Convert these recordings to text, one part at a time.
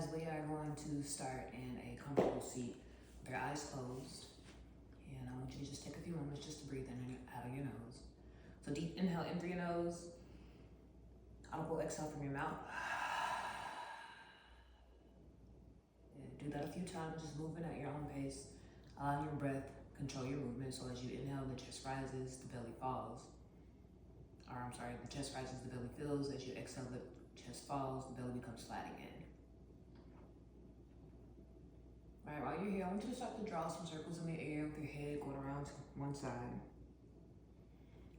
guys, we are going to start in a comfortable seat with your eyes closed. And I want you to just take a few moments just to breathe in and out of your nose. So deep inhale in through your nose. Audible exhale from your mouth. And do that a few times, just moving at your own pace. Allowing your breath control your movement. So as you inhale, the chest rises, the belly falls. The chest rises, the belly fills. As you exhale, the chest falls, the belly becomes flat again. All right, while you're here, I want you to start to draw some circles in the air with your head going around to one side.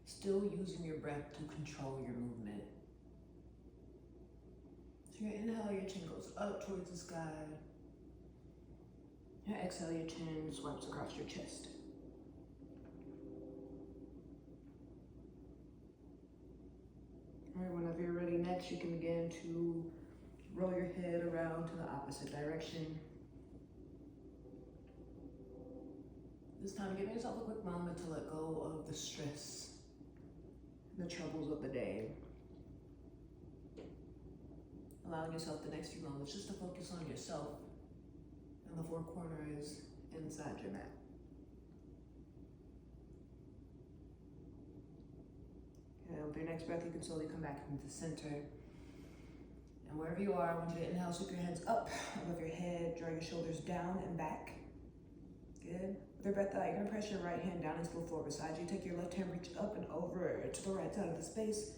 Still using your breath to control your movement. So your inhale, your chin goes up towards the sky. Your exhale, your chin swipes across your chest. All right, whenever you're ready next, you can begin to roll your head around to the opposite direction. This time, give yourself a quick moment to let go of the stress and the troubles of the day. Allowing yourself the next few moments just to focus on yourself and the four corners inside your mat. And with your next breath, you can slowly come back into the center. And wherever you are, I want you to inhale, sweep your hands up above your head, draw your shoulders down and back. Good. With your breath out, you're gonna press your right hand down into the floor beside you. Take your left hand, reach up and over to the right side of the space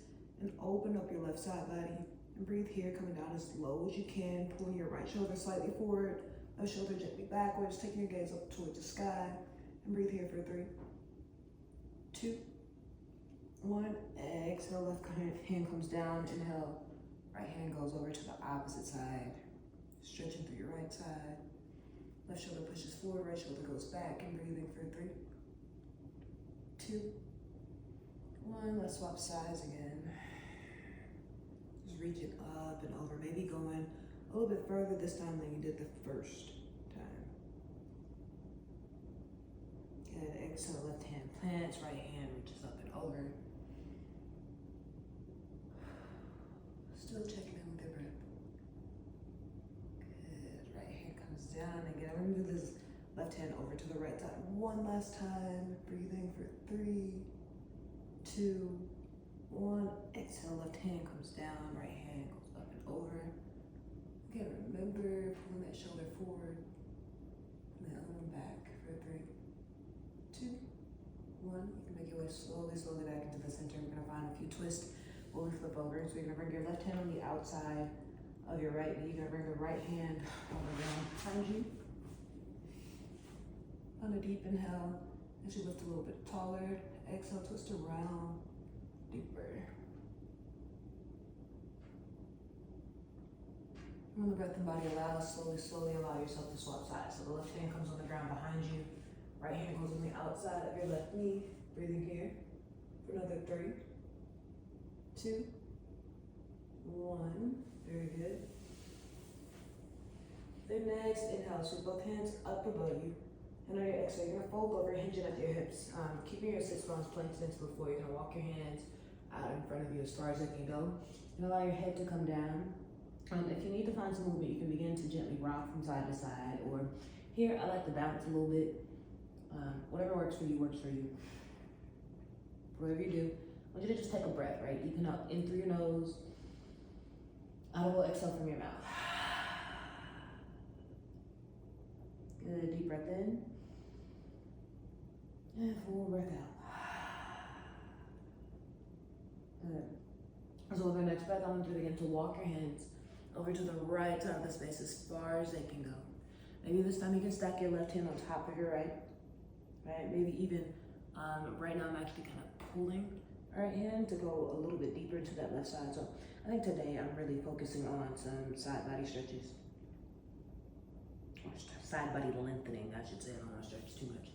and open up your left side body. And breathe here, coming down as low as you can, pulling your right shoulder slightly forward, left shoulder gently backwards, taking your gaze up towards the sky. And breathe here for 3, 2, 1. Exhale, left hand comes down. Inhale, right hand goes over to the opposite side, stretching through your right side. Left shoulder pushes forward, right shoulder goes back, and breathing for 3, 2, 1. Let's swap sides again. Just reaching up and over, maybe going a little bit further this time than you did the first time. Good. Exhale, left hand plants, right hand reaches up and over. Still checking in with your breath. Good. Right hand comes down again. I'm gonna move this left hand over to the right side one last time. Breathing for 3, 2, 1. Exhale, left hand comes down, right hand goes up and over. Again, remember pulling that shoulder forward and the other one back for 3, 2, 1. You can make your way slowly back into the center. We're gonna find a few twists while we flip over. So you're gonna bring your left hand on the outside of your right knee. You're gonna bring the right hand over down behind you. On a deep inhale, as you lift a little bit taller, exhale, twist around, deeper. When the breath and body allows, slowly allow yourself to swap sides. So the left hand comes on the ground behind you, right hand goes on the outside of your left knee. Breathing here for another 3, 2, 1. Very good. Then next, inhale, sweep both hands up above you. And on your exhale, you're gonna fold over, hinging at your hips. Keeping your sits bones planked into the floor. You're gonna walk your hands out in front of you as far as they can go. And allow your head to come down. If you need to find some movement, you can begin to gently rock from side to side. Or here, I like to bounce a little bit. Whatever works for you, works for you. Whatever you do, I want you to just take a breath, right? Deepen up in through your nose. Audible exhale from your mouth. Good, deep breath in. And full breath out. Good. So with the next breath, I want you to begin to walk your hands over to the right side of the space as far as they can go. Maybe this time you can stack your left hand on top of your right. Right? Maybe even right now I'm actually kind of pulling right hand to go a little bit deeper into that left side. So I think today I'm really focusing on some side body stretches. Or side body lengthening, I should say. I don't want to stretch too much.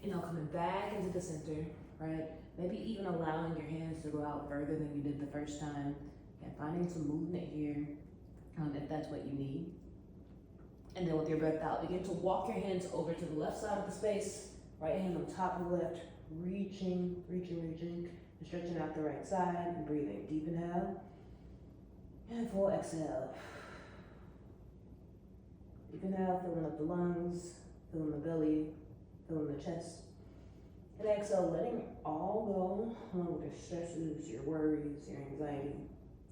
Inhale, coming back into the center, right? Maybe even allowing your hands to go out further than you did the first time. And finding some movement here, if that's what you need. And then with your breath out, begin to walk your hands over to the left side of the space. Right hand on top of the left, reaching, and stretching out the right side and breathing. Deep inhale and full exhale. Deep inhale, filling up the lungs, filling the belly, filling the chest. And exhale, letting it all go, along with your stresses, your worries, your anxiety,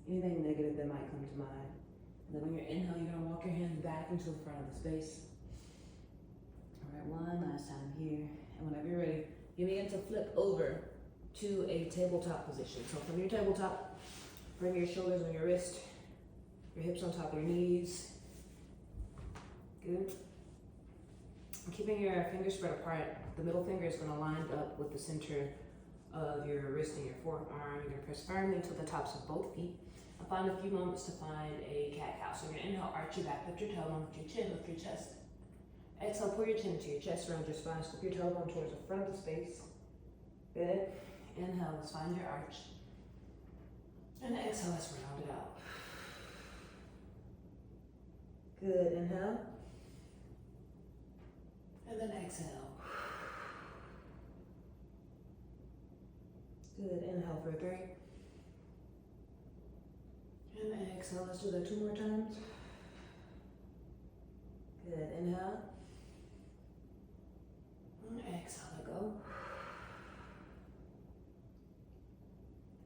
anything negative that might come to mind. And then when you inhale, you're gonna walk your hands back into the front of the space. All right, one last time here. And whenever you're ready, you begin to flip over to a tabletop position. So from your tabletop, bring your shoulders on your wrist, your hips on top of your knees. Good. And keeping your fingers spread apart, the middle finger is going to line up with the center of your wrist and your forearm. You're going to press firmly to the tops of both feet. And find a few moments to find a cat-cow. So you're going to inhale, arch your back, lift your tailbone, lift your chin, lift your chest. Exhale, pull your chin into your chest, round your spine, scoop your tailbone towards the front of the space. Good. Inhale, let's find your arch. And exhale, let's round it out. Good, inhale. And then exhale. Good, inhale for 3. And exhale, let's do that 2 more times. Good, inhale. And exhale, let go.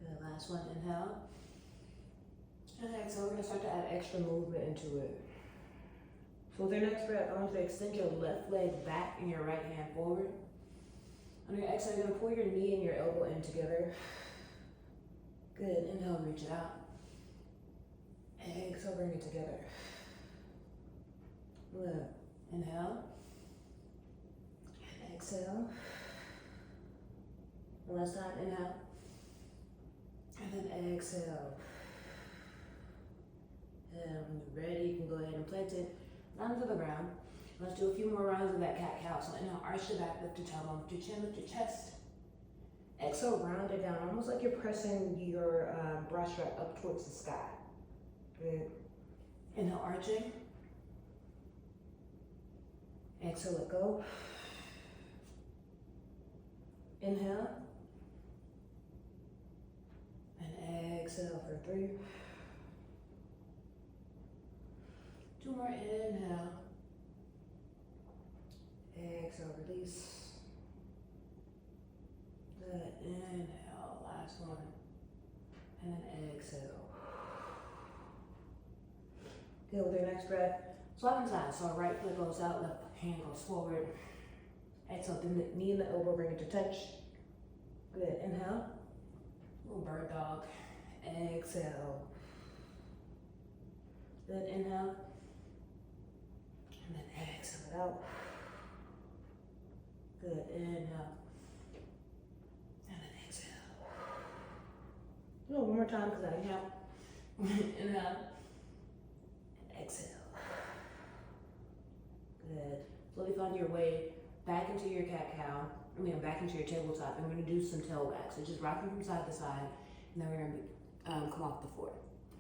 Good, last one, inhale. And exhale, we're gonna start to add extra movement into it. So with your next breath, I want you to extend your left leg back and your right hand forward. On your exhale, you're gonna pull your knee and your elbow in together. Good, inhale, reach it out. Exhale, bring it together. Good, inhale. And exhale. One last time, inhale. And then exhale. And when you're ready, you can go ahead and plant it down to the ground. Let's do a few more rounds of that cat-cow. So inhale, arch your back, lift your tailbone, lift your chin, lift your chest. Exhale, round it down, almost like you're pressing your brush right up towards the sky. Good. Inhale, arching. Exhale, let go. Inhale. And exhale for 3. 2 more, inhale. Exhale, release. Good, inhale, last one. And then exhale. Good, with your next breath, swap inside. So right foot goes out, left hand goes forward. Exhale, bend the knee and the elbow, bring it to touch. Good, inhale. Little bird dog. Exhale. Good, inhale. And then exhale it out. Good, inhale. And then exhale. Do it one more time because I count. Inhale. And exhale. Good. Slowly find your way back into your cat-cow. Back into your tabletop. And we're going to do some tail wags. So just rocking from side to side. And then we're going to come off the floor.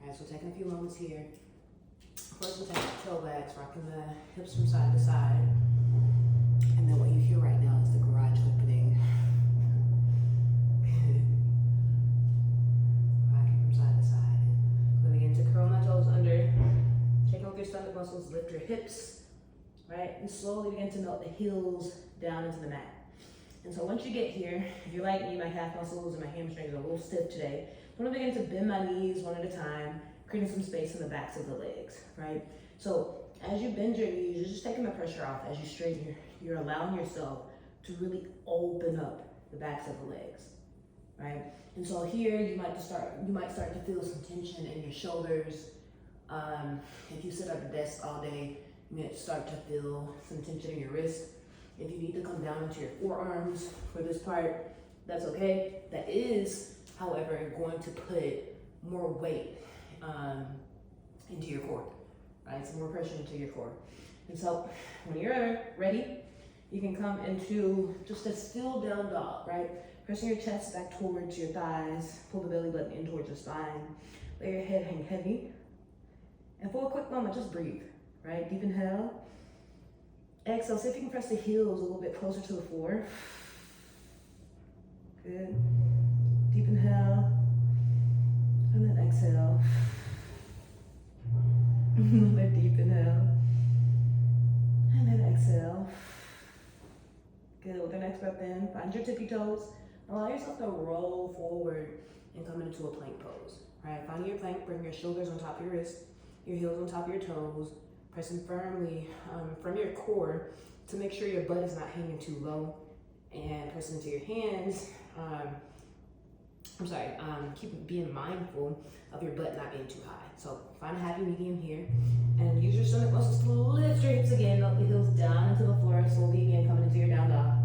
Alright, so taking a few moments here. First, we'll take tail wags, rocking the hips from side to side. And then what you hear right now is the garage opening. Rocking from side to side. Then begin to curl my toes under. Check out your stomach muscles, lift your hips, right? And slowly begin to melt the heels down into the mat. And so once you get here, if you're like me, my calf muscles and my hamstrings are a little stiff today. I'm gonna begin to bend my knees one at a time, creating some space in the backs of the legs, right? So as you bend your knees, you're just taking the pressure off. As you straighten, you're allowing yourself to really open up the backs of the legs, right? And so here you might start to feel some tension in your shoulders. If you sit at the desk all day, you might start to feel some tension in your wrist. If you need to come down into your forearms for this part, that's okay. That is, however, going to put more weight into your core, right? Some more pressure into your core. And so when you're ready, you can come into just a still down dog, right? Pressing your chest back towards your thighs, pull the belly button in towards your spine, let your head hang heavy. And for a quick moment, just breathe, right? Deep inhale. Exhale, see if you can press the heels a little bit closer to the floor. Good. Deep inhale. And then exhale. Another deep inhale. And then exhale. Good, with the next breath in, find your tippy toes. Allow yourself to roll forward and come into a plank pose. Right, find your plank, bring your shoulders on top of your wrists, your heels on top of your toes, pressing firmly from your core to make sure your butt is not hanging too low, and pressing into your hands. Keep being mindful of your butt not being too high. So find a happy medium here, and use your stomach muscles to lift your hips again, up the heels down into the floor, slowly again coming into your down dog.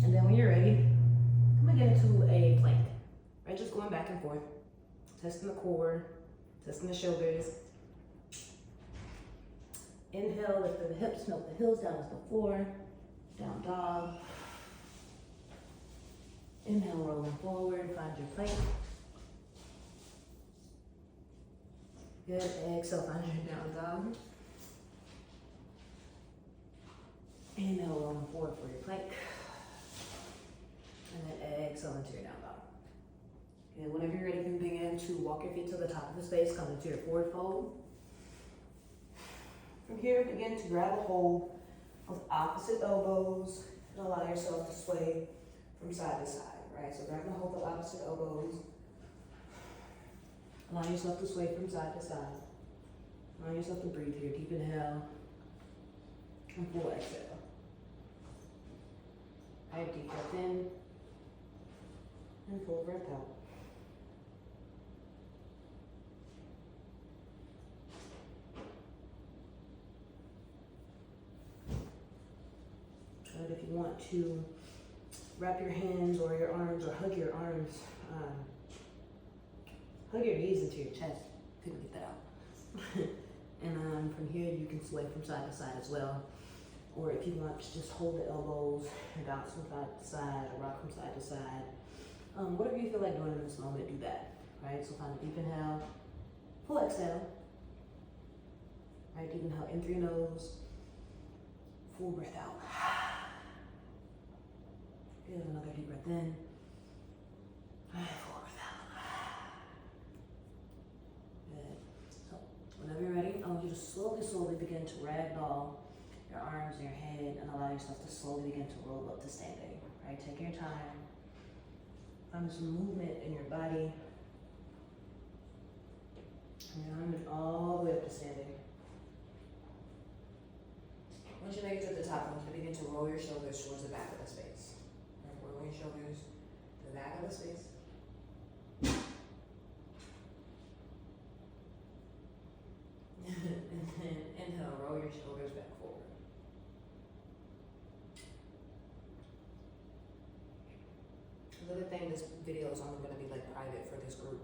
And then when you're ready, come again into a plank. Right, just going back and forth, testing the core, testing the shoulders. Inhale, lift the hips, melt the heels down to the floor, down dog. Inhale, rolling forward, find your plank. Good, exhale, find your down dog. Inhale, rolling forward for your plank. And then exhale into your down dog. And whenever you're ready, you can begin to walk your feet to the top of the space, come into your forward fold. From here, begin to grab a hold of opposite elbows and allow yourself to sway from side to side, right? So grab a hold of opposite elbows. Allow yourself to sway from side to side. Allow yourself to breathe here. Deep inhale and full exhale. All right, deep breath in and full breath out. Good. If you want to wrap your hands or your arms or hug your arms, hug your knees into your chest. Couldn't get that out. And from here you can sway from side to side as well. Or if you want to just hold the elbows and bounce from side to side or rock from side to side. Whatever you feel like doing in this moment, do that. Right? So find a deep inhale, full exhale. Right? Deep inhale in through your nose, full breath out. Good. Another deep breath in. Full breath out. Good. So whenever you're ready, I want you to slowly begin to ragdoll your arms and your head and allow yourself to slowly begin to roll up to standing. Right? Take your time. Find some movement in your body. And all the way up to standing. Once you make it to the top, I want you to begin to roll your shoulders towards the back of the space. Right? Roll your shoulders to the back of the space. And then inhale, roll your shoulders back forward. The other thing, this video is only going to be like private for this group,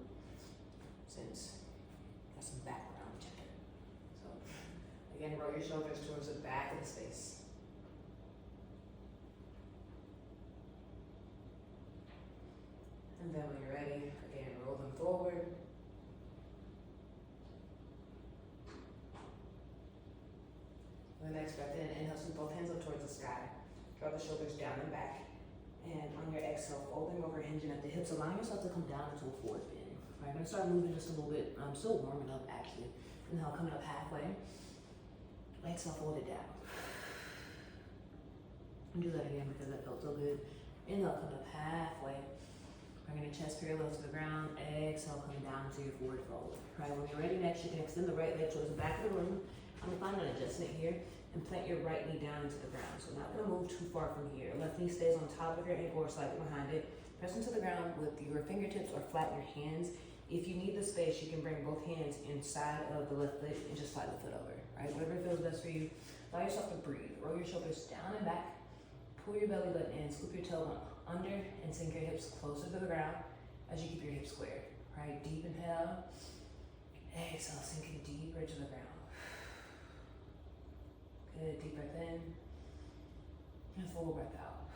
since there's some background check. So again, roll your shoulders towards the back of the space. And then when you're ready, again, roll them forward. The next breath in, inhale, sweep both hands up towards the sky. Draw the shoulders down and back. And on your exhale, folding over, hinging at the hips, allowing yourself to come down into a forward bend. Right, I'm gonna start moving just a little bit. I'm still warming up actually. Inhale, coming up halfway. Exhale, fold it down. And do that again because that felt so good. Inhale, coming up halfway. Bringing your chest parallel to the ground. Exhale, coming down to your forward fold. Right, when you're ready next, you can extend the right leg towards the back of the room. I'm gonna find an adjustment here and plant your right knee down into the ground. So not gonna move too far from here. Left knee stays on top of your ankle or slightly behind it. Press into the ground with your fingertips or flatten your hands. If you need the space, you can bring both hands inside of the left leg and just slide the foot over, right? Whatever feels best for you. Allow yourself to breathe. Roll your shoulders down and back. Pull your belly button in, scoop your tailbone under and sink your hips closer to the ground as you keep your hips squared, right? Deep inhale. Exhale, sinking deeper to the ground. Good, deep breath in, and full breath out.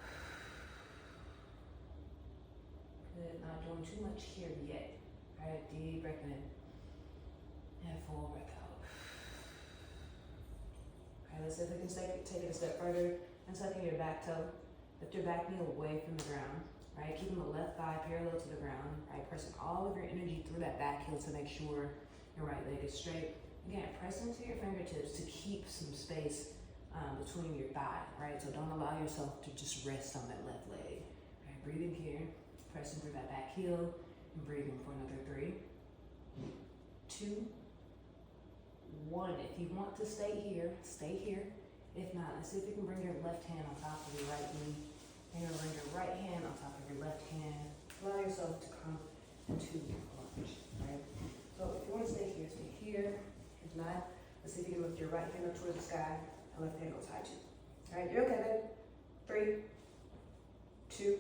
Good, not doing too much here yet. All right, deep breath in, and full breath out. All right, let's see if we can take it a step further and tucking your back toe. Lift your back knee away from the ground, right? Keeping the left thigh parallel to the ground, right? Pressing all of your energy through that back heel to make sure your right leg is straight. Again, press into your fingertips to keep some space between your thigh, right? So don't allow yourself to just rest on that left leg. Right, breathing here, pressing through that back heel, and breathing for another 3, 2, 1. If you want to stay here, stay here. If not, let's see if you can bring your left hand on top of your right knee. And you're gonna bring your right hand on top of your left hand. Allow yourself to come into your lunge, right? So if you want to stay here, stay here. If not, let's see if you can lift your right hand up towards the sky and left hand goes high too. All right, you're okay, babe. 3, 2,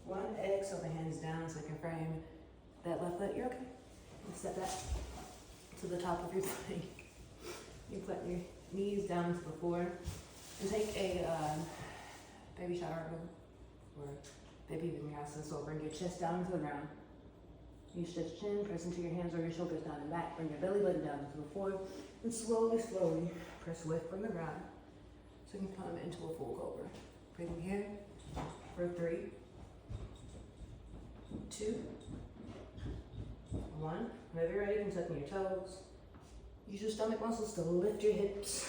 1. Exhale, the hands down so you can frame that left leg. You're okay. And step back to the top of your plank. You put your knees down to the floor and take a baby chaturanga or baby vinyasa. So bring your chest down to the ground. You stretch chin, press into your hands or your shoulders down and back. Bring your belly button down to the floor and slowly, slowly press away from the ground so you can come into a full cobra. Breathing here for 3, 2, 1. Whenever you're ready, you can tuck in your toes. Use your stomach muscles to lift your hips.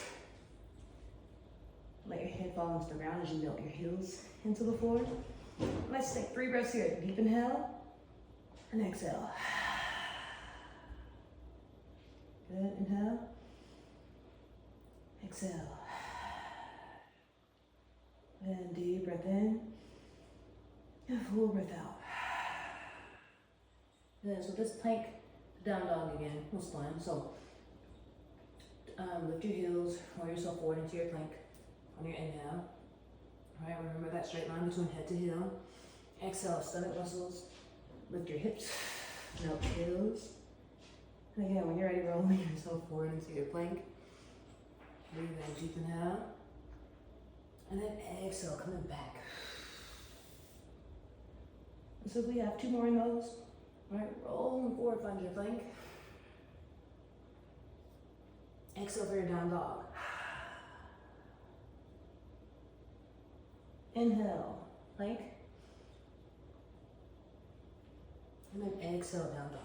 Let your head fall into the ground as you melt your heels into the floor. Let's take 3 breaths here. Deep inhale and exhale. Good, inhale. Exhale. And deep breath in. And full breath out. Good, so this plank, down dog again, we'll spline. So lift your heels, roll yourself forward into your plank on your inhale. All right, remember that straight line between head to heel. Exhale, stomach muscles. Lift your hips, melt your heels. And again, when you're ready, rolling yourself forward into your plank. Breathe in, deep inhale. And then exhale, coming back. And so we have 2 more in those. All right, rolling forward, find your plank. Exhale for your down dog. Inhale, plank. And then exhale, down dog.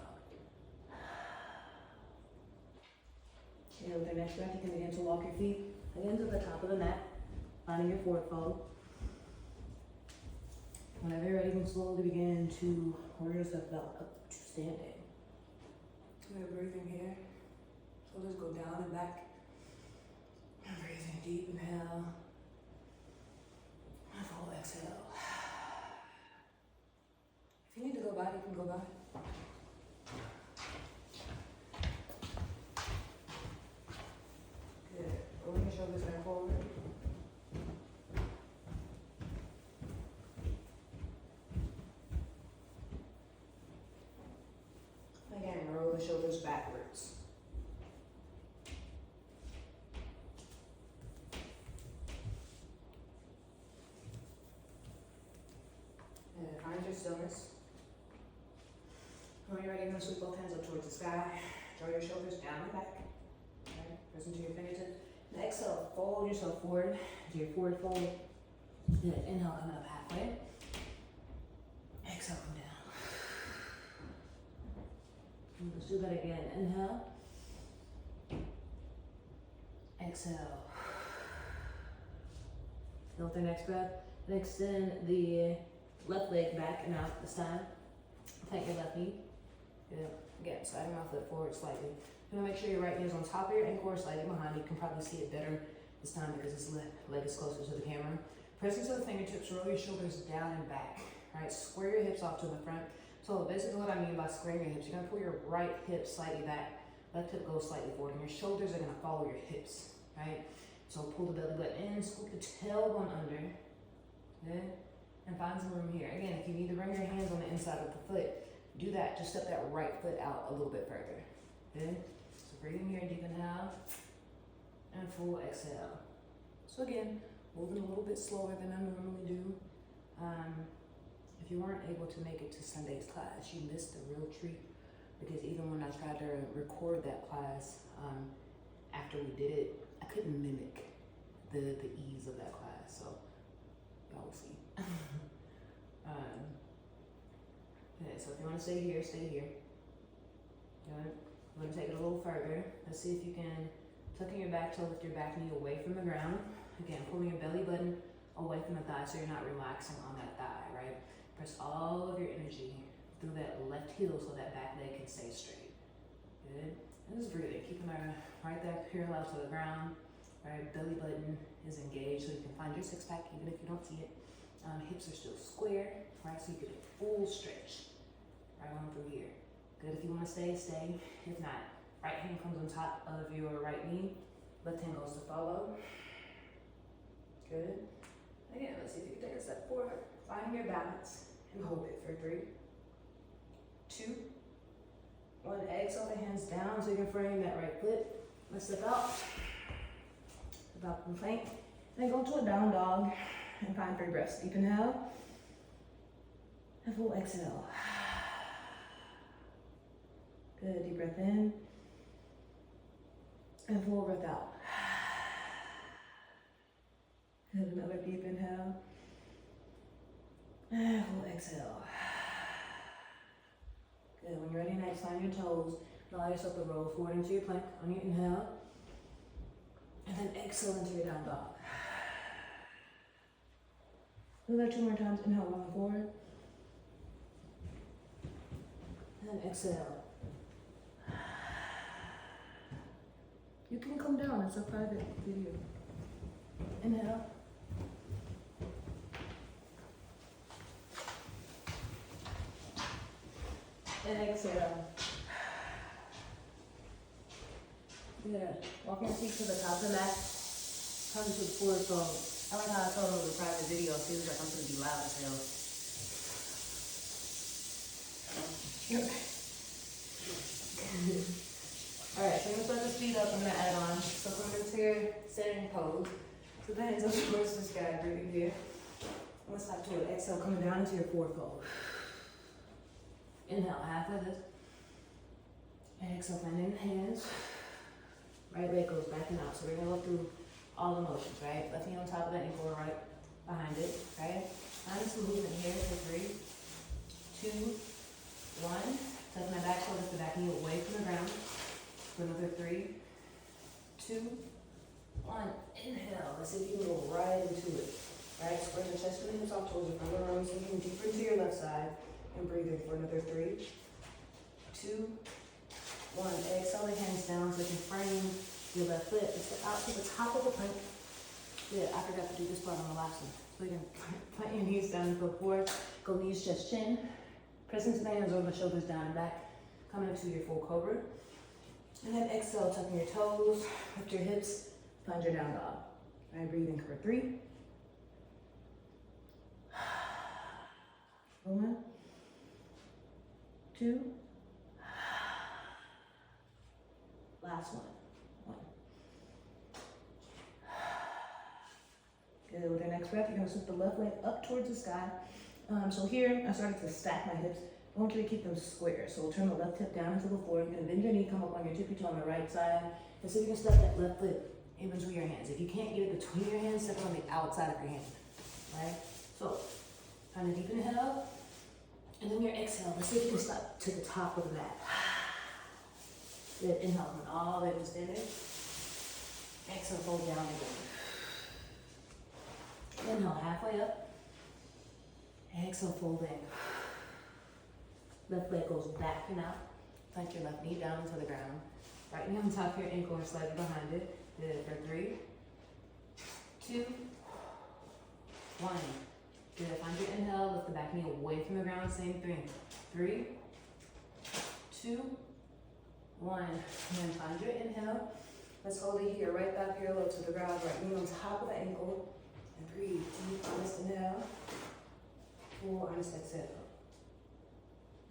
And with your next breath, you can begin to walk your feet again to the top of the mat, finding your forward fold. Whenever you're ready, you can slowly begin to roll yourself up to standing. We're breathing here. Shoulders go down and back. And breathing deep, inhale. And full exhale. If you need to go back, you can go back. Good. Rolling your shoulders back forward. Again, roll the shoulders backwards. And find your stillness. When you're ready, you're going to sweep both hands up towards the sky. Draw your shoulders down and back. Okay. Press into your fingertips. And exhale, fold yourself forward to your forward fold. Good. Inhale, coming up halfway. Exhale, come down. And let's do that again. Inhale. Exhale. Still with the next breath. And extend the left leg back and out this time. Plant your left knee. Good. Again, sliding my foot forward slightly. You're gonna make sure your right knee is on top of your ankle or slightly behind. You can probably see it better this time because this leg is closer to the camera. Press into the fingertips, roll your shoulders down and back. Right, square your hips off to the front. So basically what I mean by squaring your hips, you're gonna pull your right hip slightly back, left hip goes slightly forward, and your shoulders are gonna follow your hips, right? So pull the belly button in, scoop the tailbone under, good? And find some room here. Again, if you need to bring your hands on the inside of the foot, do that. Just step that right foot out a little bit further, good? So breathing here, deep inhale, and full exhale. So again, moving a little bit slower than I normally do. If you weren't able to make it to Sunday's class, you missed a real treat because even when I tried to record that class after we did it, I couldn't mimic the ease of that class. So y'all will see. Okay, so if you want to stay here, stay here. Good. I'm gonna take it a little further. Let's see if you can tuck in your back toe, lift your back knee away from the ground. Again, pulling your belly button away from the thigh so you're not relaxing on that thigh, right? Press all of your energy through that left heel so that back leg can stay straight. Good. And just breathing, keeping our right leg parallel to the ground. Right, belly button is engaged so you can find your six pack even if you don't see it. Hips are still square, right? So you get a full stretch right on through here. Good. If you want to stay, stay. If not, right hand comes on top of your right knee. Left hand goes to follow. Good. Again, let's see if you can take a step forward. Find your balance and hold it for 3, 2, 1. Exhale the hands down so you can frame that right foot. Let's step out. Step out from plank. Then go to a down dog and find 3 breaths. Deep inhale. And full exhale. Good. Deep breath in. And full breath out. Good. Another deep inhale. And full exhale. Good. When you're ready next, find your toes. Allow yourself to roll forward into your plank on your inhale. And then exhale into your down dog. Do that 2 more times. Inhale, rolling forward. And then exhale. You can come down. It's a private video. Inhale. And exhale. Good. Walk your feet to the top of the mat. Come to the forward fold. I like how I told it was a private video. It feels like I'm going to be loud as hell. Alright, so I'm going to start to speed up. I'm going to add on. So come into your sitting pose. So the hands up towards the sky, breathing here. I'm going to stop to it. Exhale, coming down into your forward fold. Inhale, half of this. Exhale, bending the hands. Right leg goes back and out. So we're going to go through all the motions, right? Left knee on top of that ankle, right behind it, right? Find some movement here for 3, 2, 1. Tuck my back shoulder, lift the back knee away from the ground. For another 3, 2, 1. Inhale. Let's see if you can go right into it. Right? Spread your chest and hips off towards your front arms. Sinking deeper into your left side. And breathing for another 3, 2, 1. Exhale the hands down so you can frame your left foot. Step out to the top of the plank. Yeah, I forgot to do this part on the last one. So you can plant your knees down and go forward. Go knees, chest, chin. Press into the hands over the shoulders, down and back. Come into your full cobra. And then exhale, tucking your toes, lift your hips, find your down dog. Right, breathing for 3. 1, 2. Last one. 1. Good. With your next breath, you're going to switch the left leg up towards the sky. So here, I started to stack my hips. I want you to keep them square. So we'll turn the left hip down into the floor. You're going to bend your knee, come up on your tippy toe on the right side. And so you can step that left foot in between your hands. If you can't get it between your hands, step it on the outside of your hand. Right? So, find a deep inhale. And then your exhale. Let's see if you can step to the top of the mat. Good. Inhale, coming all the way to standing. Exhale, fold down again. Inhale, halfway up. Exhale, fold in. Left leg goes back and out. Plant your left knee down into the ground. Right knee on top of your ankle or slightly behind it. Good. For 3, 2, 1. Good. Find your inhale. Lift the back knee away from the ground. Same thing. 3, 2, 1. And then find your inhale. Let's hold it here. Right back parallel to the ground. Right knee on top of the ankle. And breathe. Deep, honest inhale. Full, honest exhale.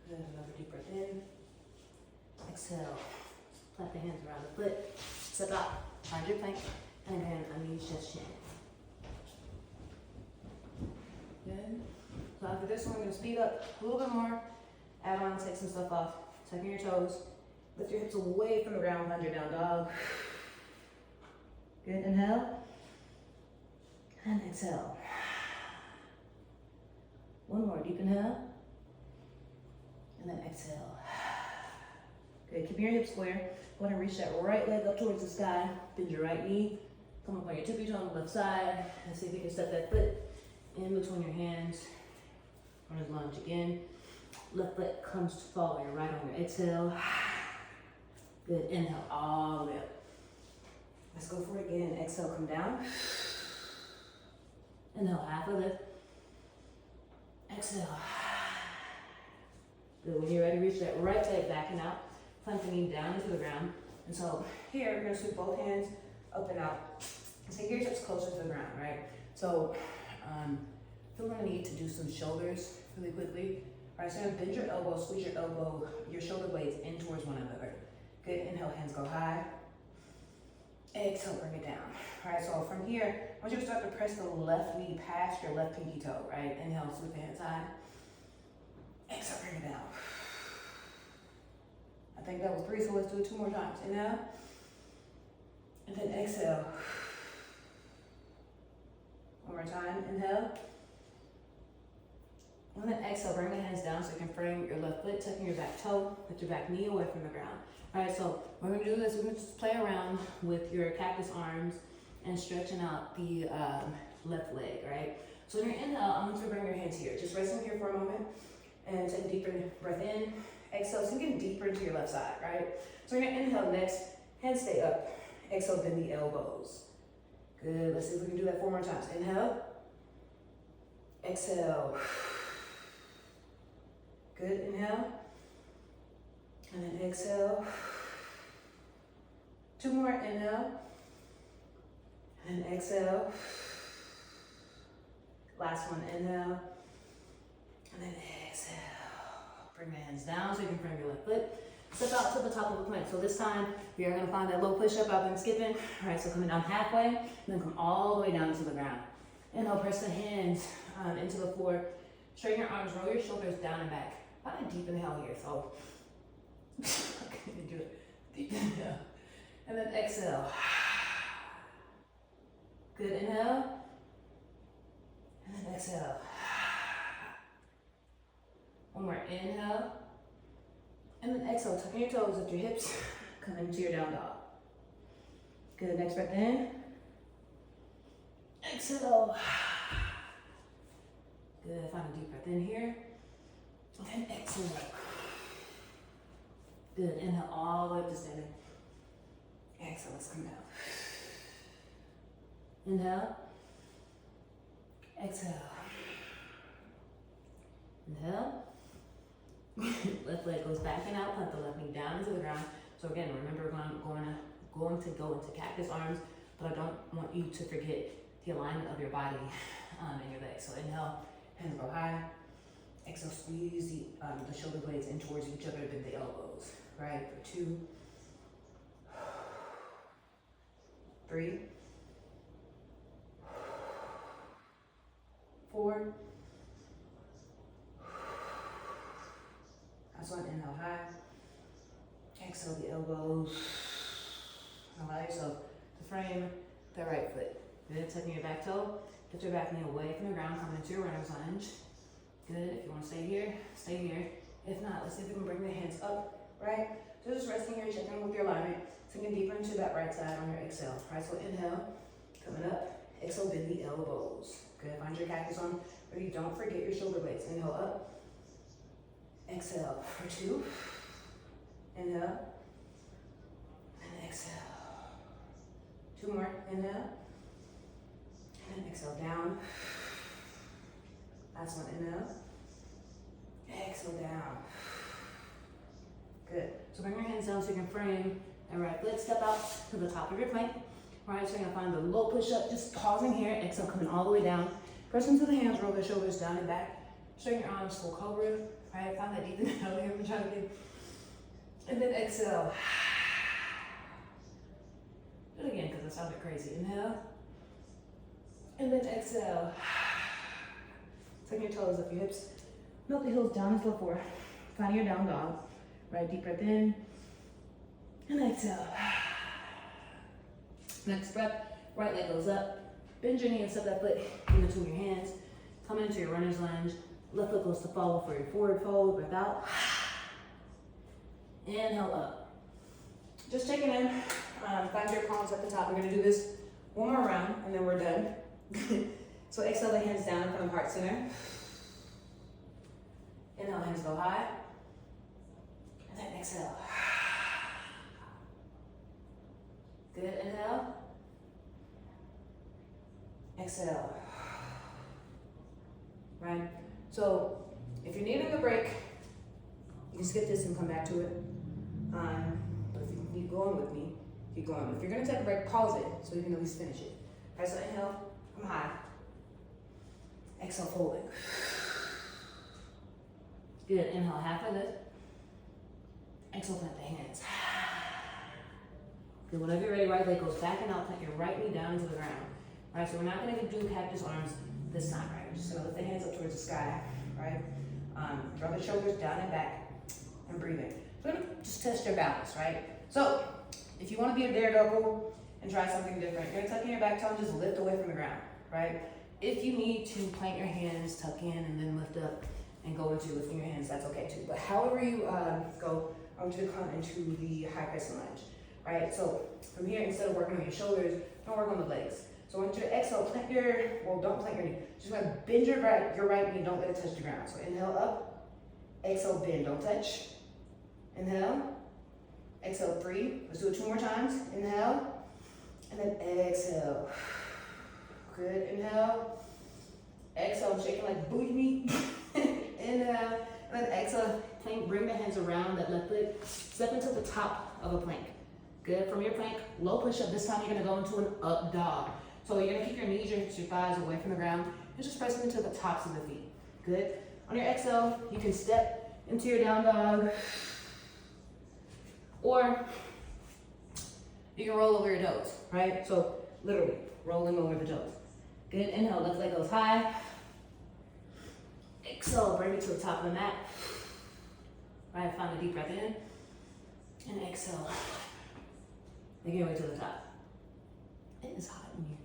Good. Another deep breath in. Exhale. Plant the hands around the foot. Step out. Find your plank. And then unleash chest chin. Good. So after this one, we're going to speed up a little bit more. Add on, take some stuff off. Tuck in your toes. Lift your hips away from the ground. Find your down dog. Good. Inhale. And exhale. One more. Deep inhale. And then exhale. Good. Good, keep your hips square. Go ahead and reach that right leg up towards the sky. Bend your right knee. Come up on your tippy toe on the left side. And see if you can step that foot in between your hands. Runner's lunge again. Left foot comes to fall. Your right on your exhale. Good, inhale all the way up. Let's go for it again. Exhale, come down. Inhale, half a lift. Exhale. Good, when you're ready, reach that right leg back and out. Plant the knee down into the ground. And so here, we're gonna sweep both hands up and out. And so here's just closer to the ground, right? So feel the need to do some shoulders really quickly. All right, so bend your elbow, squeeze your shoulder blades in towards one another. Good, inhale, hands go high. Exhale, bring it down. All right, so from here, I want you to start to press the left knee past your left pinky toe, right? Inhale, sweep the hands high. Exhale, bring it down. I think that was 3, so let's do it 2 more times. Inhale, and then exhale. One more time, inhale. And then exhale, bring the hands down so you can frame your left foot, tucking your back toe, put your back knee away from the ground. All right, so we're gonna do this, we're gonna just play around with your cactus arms and stretching out the left leg, right? So in your inhale, I want you to bring your hands here. Just resting here for a moment and take a deeper breath in. Exhale, so you're getting deeper into your left side, right? So in your inhale next, hands stay up. Exhale, bend the elbows. Good, let's see if we can do that 4 more times. Inhale, exhale. Good, inhale. And then exhale. 2 more, inhale. And then exhale. Last one, inhale. And then exhale. Bring the hands down so you can frame your left foot. Step out to the top of the plank. So this time, we are gonna find that low push-up I've been skipping. All right, so coming down halfway, and then come all the way down to the ground. Inhale, press the hands into the floor. Straighten your arms, roll your shoulders down and back. Find a deep inhale here, so I can't do it. Deep inhale. And then exhale. Good, inhale. And then exhale. One more, inhale. And then exhale, tucking your toes, lift your hips, come into your down dog. Good, next breath in. Exhale. Good, find a deep breath in here. And exhale. Good, inhale all the way up to standing. Exhale, let's come down. Inhale. Exhale. Inhale. Left leg goes back and out, plant the left knee down into the ground. So again, remember we're going to go into cactus arms, but I don't want you to forget the alignment of your body and your legs. So inhale, hands go high. Exhale, squeeze the shoulder blades in towards each other, bend the elbows. Right, for 2, 3, 4. Last one, inhale high. Exhale the elbows. Allow yourself to frame the right foot. Good, tucking your back toe. Get your back knee away from the ground, come into your runner's lunge. Good, if you want to stay here, stay here. If not, let's see if we can bring the hands up, right? So just resting here, checking with your alignment. Sinking deeper into that right side on your exhale. Right, so inhale, coming up. Exhale, bend the elbows. Good, find your cactus on, but you don't forget your shoulder blades. Inhale up. Exhale for 2. Inhale. And exhale. 2 more. Inhale. And exhale down. Last one. Inhale. Exhale down. Good. So bring your hands down so you can frame and right foot. Step out to the top of your plank. Right, so you're gonna find the low push-up. Just pausing here. Exhale, coming all the way down. Press into the hands, roll the shoulders down and back. Straighten your arms, full cobra. Right, find that deep inhale here. I'm trying to get. And then exhale. Do it again because it sounded crazy. Inhale. And then exhale. Tuck your toes up, your hips. Melt the heels down into the floor. Find your down dog. Right, deep breath in. And exhale. Next breath, right leg goes up. Bend your knee and step that foot in between your hands. Come into your runner's lunge. Left foot goes to follow for your forward fold. Breath out. Inhale up. just checking in. Find your palms at the top. We're gonna do this one more round and then we're done. So exhale the hands down from the heart center. Inhale, hands go high. And then exhale. Good, inhale. Exhale. Right? So if you're needing a break, you can skip this and come back to it. But if you keep going with me, keep going. If you're gonna take a break, pause it so you can at least finish it. All right, so inhale, come high. Exhale, fold it. Good, inhale, halfway lift. Exhale, plant the hands. Good, whenever you're ready, right leg goes back and out, plant your right knee down into the ground. All right, so we're not gonna do cactus arms this time, right? We're just gonna lift the hands up towards the sky, right? Draw the shoulders down and back, and breathe in. So we're gonna just test your balance, right? So, if you wanna be a daredevil and try something different, you're gonna tuck in your back toe and just lift away from the ground, right? If you need to plant your hands, tuck in, and then lift up and go into lifting your hands, that's okay too. But however you go, I want you to come into the high crescent lunge, right? So from here, instead of working on your shoulders, don't work on the legs. So I want you to exhale, don't plant your knee. Just gonna bend your right knee, don't let it touch the ground. So inhale up, exhale, bend, don't touch. Inhale, exhale, 3. Let's do it 2 more times. Inhale, and then exhale. Good, inhale. Exhale, I'm shaking like booty meat. Inhale, and then exhale, plank, bring the hands around that left leg. Step into the top of a plank. Good, from your plank, low push-up. This time you're gonna go into an up dog. So you're gonna keep your knees, your thighs away from the ground, and just press into the tops of the feet. Good. On your exhale, you can step into your down dog, or you can roll over your toes, right? So literally, rolling over the toes. Good, inhale, left leg goes high. Exhale, bring it to the top of the mat. Right, find a deep breath in. And exhale. Make your way to the top. It is hot in here.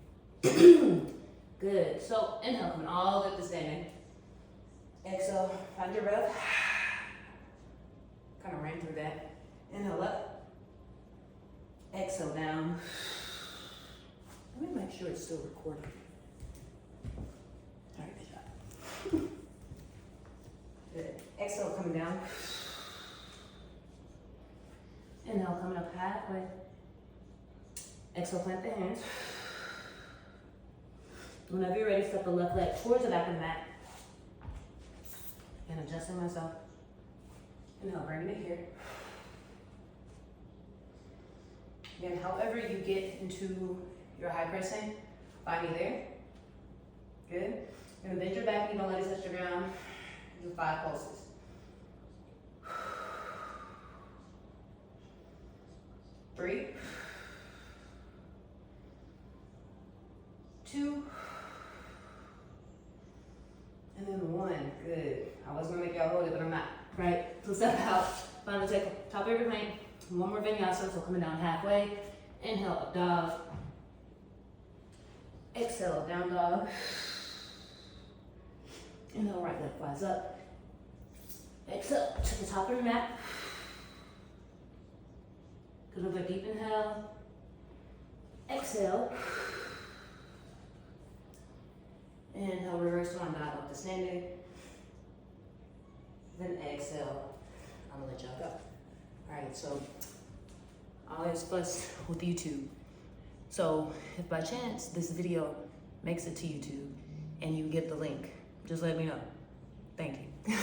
Good, so inhale, coming all the way up to standing. Exhale, find your breath. Kind of ran through that. Inhale up. Exhale down. Let me make sure it's still recording. All right, good job. Good. Exhale, coming down. Inhale, coming up halfway. Exhale, plant the hands. Whenever you're ready, step the left leg towards the back of the mat. And adjusting myself. Inhale, bringing it here. Again, however you get into your high crescent, find me there. Good. You're gonna bend your back knee, don't let it touch the ground. Do 5 pulses. 3, 2, and then 1. Good. I was gonna make y'all hold it, but I'm not. Right? So step out. Finally take top of your plank. 1 more vinyasa, so coming down halfway. Inhale, up dog. Exhale, down dog. Inhale, right leg flies up. Exhale to the top of your mat. Good, another deep inhale. Exhale. Inhale, reverse one dog up to standing. Then exhale. I'm gonna let y'all go. Alright, so I always fuss with YouTube. So if by chance this video makes it to YouTube and you get the link, just let me know. Thank you.